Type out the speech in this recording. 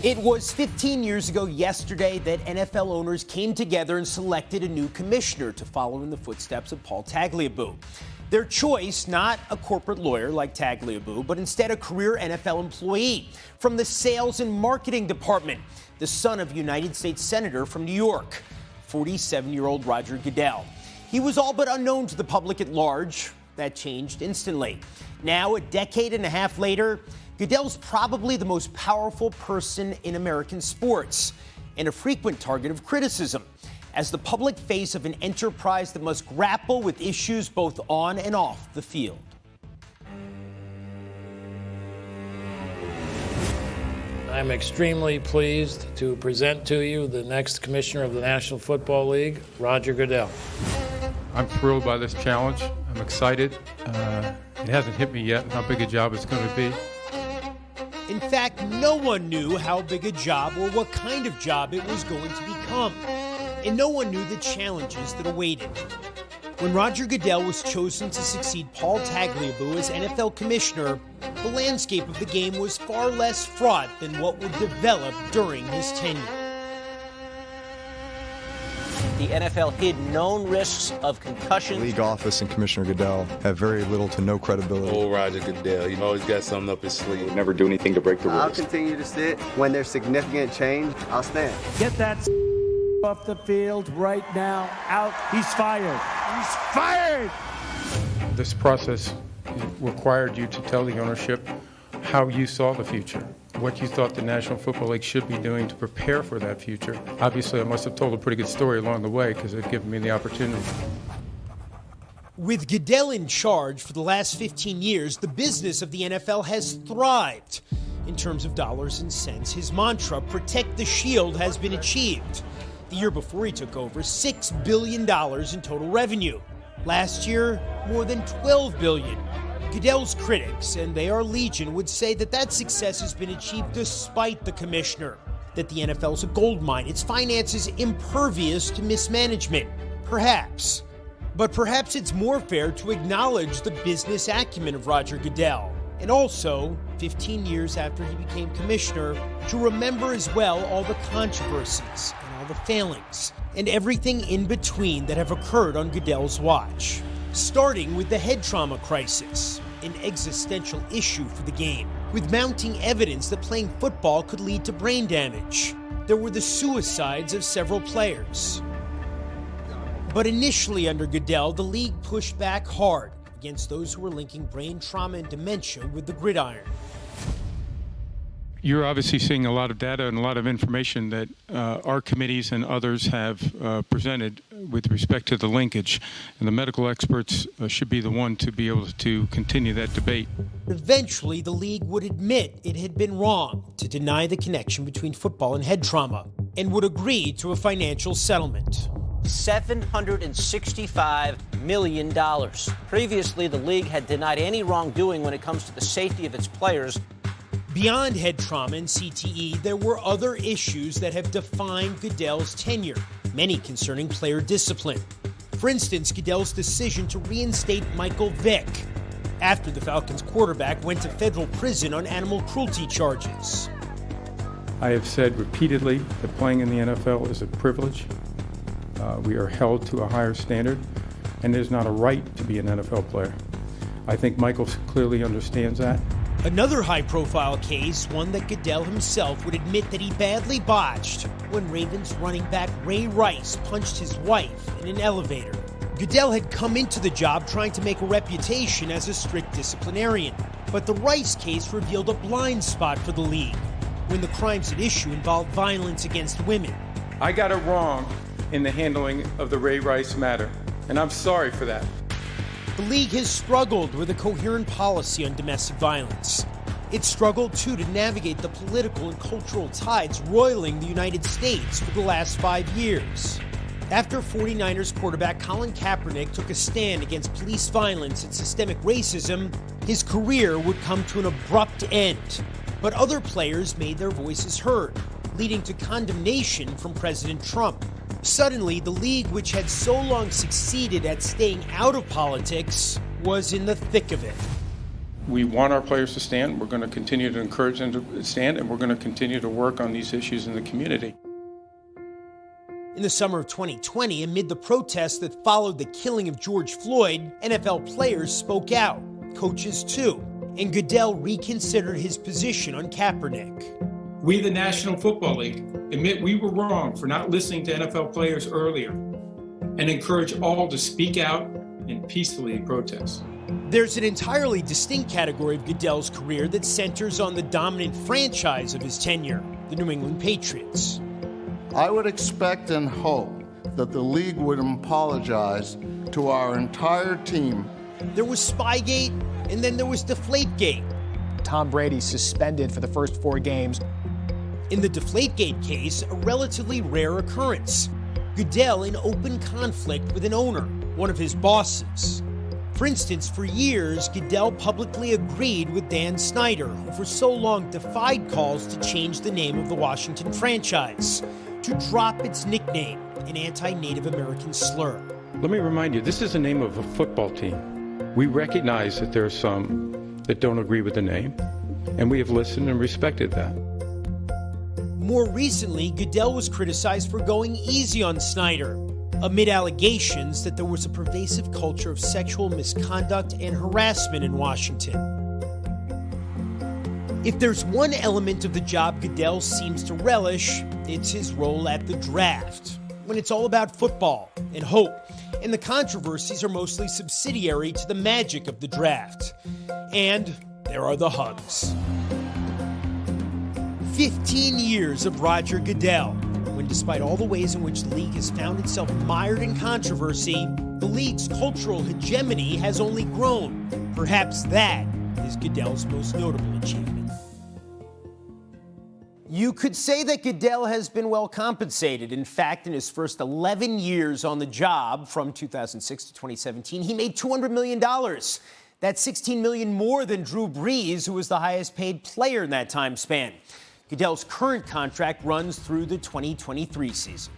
It was 15 years ago yesterday that NFL owners came together and selected a new commissioner to follow in the footsteps of Paul Tagliabue. Their choice, not a corporate lawyer like Tagliabue, but instead a career NFL employee from the sales and marketing department, the son of a United States Senator from New York, 47-year-old Roger Goodell. He was all but unknown to the public at large. That changed instantly. Now, a decade and a half later, Goodell's probably the most powerful person in American sports and a frequent target of criticism as the public face of an enterprise that must grapple with issues both on and off the field. I'm extremely pleased to present to you the next commissioner of the National Football League, Roger Goodell. I'm thrilled by this challenge. I'm excited. It hasn't hit me yet how big a job it's going to be. In fact, no one knew how big a job or what kind of job it was going to become. And no one knew the challenges that awaited. When Roger Goodell was chosen to succeed Paul Tagliabue as NFL commissioner, the landscape of the game was far less fraught than what would develop during his tenure. The NFL hid known risks of concussion. The league office and Commissioner Goodell have very little to no credibility. Old Roger Goodell, he always got something up his sleeve. He'll never do anything to break the rules. I'll continue to sit. When there's significant change, I'll stand. Get that off the field right now. Out. He's fired. He's fired! This process required you to tell the ownership how you saw the future, what you thought the National Football League should be doing to prepare for that future. Obviously, I must have told a pretty good story along the way because it given me the opportunity. With Goodell in charge for the last 15 years, the business of the NFL has thrived. In terms of dollars and cents, his mantra, protect the shield, has been achieved. The year before he took over, $6 billion in total revenue. Last year, more than $12 billion. Goodell's critics, and they are legion, would say that that success has been achieved despite the commissioner, that the NFL's a goldmine, its finances impervious to mismanagement. Perhaps. But perhaps it's more fair to acknowledge the business acumen of Roger Goodell, and also, 15 years after he became commissioner, to remember as well all the controversies and all the failings, and everything in between that have occurred on Goodell's watch. Starting with the head trauma crisis, an existential issue for the game, with mounting evidence that playing football could lead to brain damage. There were the suicides of several players. But initially under Goodell, the league pushed back hard against those who were linking brain trauma and dementia with the gridiron. You're obviously seeing a lot of data and a lot of information that our committees and others have presented with respect to the linkage, and the medical experts should be the one to be able to continue that debate. Eventually, the league would admit it had been wrong to deny the connection between football and head trauma, and would agree to a financial settlement. $765 million. Previously, the league had denied any wrongdoing when it comes to the safety of its players. Beyond head trauma and CTE, there were other issues that have defined Goodell's tenure, many concerning player discipline. For instance, Goodell's decision to reinstate Michael Vick after the Falcons quarterback went to federal prison on animal cruelty charges. I have said repeatedly that playing in the NFL is a privilege. We are held to a higher standard, and there's not a right to be an NFL player. I think Michael clearly understands that. Another high-profile case, one that Goodell himself would admit that he badly botched when Ravens running back Ray Rice punched his wife in an elevator. Goodell had come into the job trying to make a reputation as a strict disciplinarian, but the Rice case revealed a blind spot for the league when the crimes at issue involved violence against women. I got it wrong in the handling of the Ray Rice matter, and I'm sorry for that. The league has struggled with a coherent policy on domestic violence. It struggled, too, to navigate the political and cultural tides roiling the United States for the last 5 years. After 49ers quarterback Colin Kaepernick took a stand against police violence and systemic racism, his career would come to an abrupt end. But other players made their voices heard, leading to condemnation from President Trump. Suddenly, the league, which had so long succeeded at staying out of politics, was in the thick of it. We want our players to stand. We're going to continue to encourage them to stand, and we're going to continue to work on these issues in the community. In the summer of 2020, amid the protests that followed the killing of George Floyd, NFL players spoke out, coaches too, and Goodell reconsidered his position on Kaepernick. We, the National Football League, admit we were wrong for not listening to NFL players earlier and encourage all to speak out and peacefully protest. There's an entirely distinct category of Goodell's career that centers on the dominant franchise of his tenure, the New England Patriots. I would expect and hope that the league would apologize to our entire team. There was Spygate, and then there was Deflategate. Tom Brady suspended for the first 4 games. In the Deflategate case, a relatively rare occurrence. Goodell in open conflict with an owner, one of his bosses. For instance, for years, Goodell publicly agreed with Dan Snyder, who for so long defied calls to change the name of the Washington franchise, to drop its nickname, an anti-Native American slur. Let me remind you, this is the name of a football team. We recognize that there are some that don't agree with the name, and we have listened and respected that. More recently, Goodell was criticized for going easy on Snyder, amid allegations that there was a pervasive culture of sexual misconduct and harassment in Washington. If there's one element of the job Goodell seems to relish, it's his role at the draft, when it's all about football and hope, and the controversies are mostly subsidiary to the magic of the draft. And there are the hugs. 15 years of Roger Goodell, when despite all the ways in which the league has found itself mired in controversy, the league's cultural hegemony has only grown. Perhaps that is Goodell's most notable achievement. You could say that Goodell has been well compensated. In fact, in his first 11 years on the job, from 2006 to 2017, he made $200 million. That's $16 million more than Drew Brees, who was the highest paid player in that time span. Goodell's current contract runs through the 2023 season.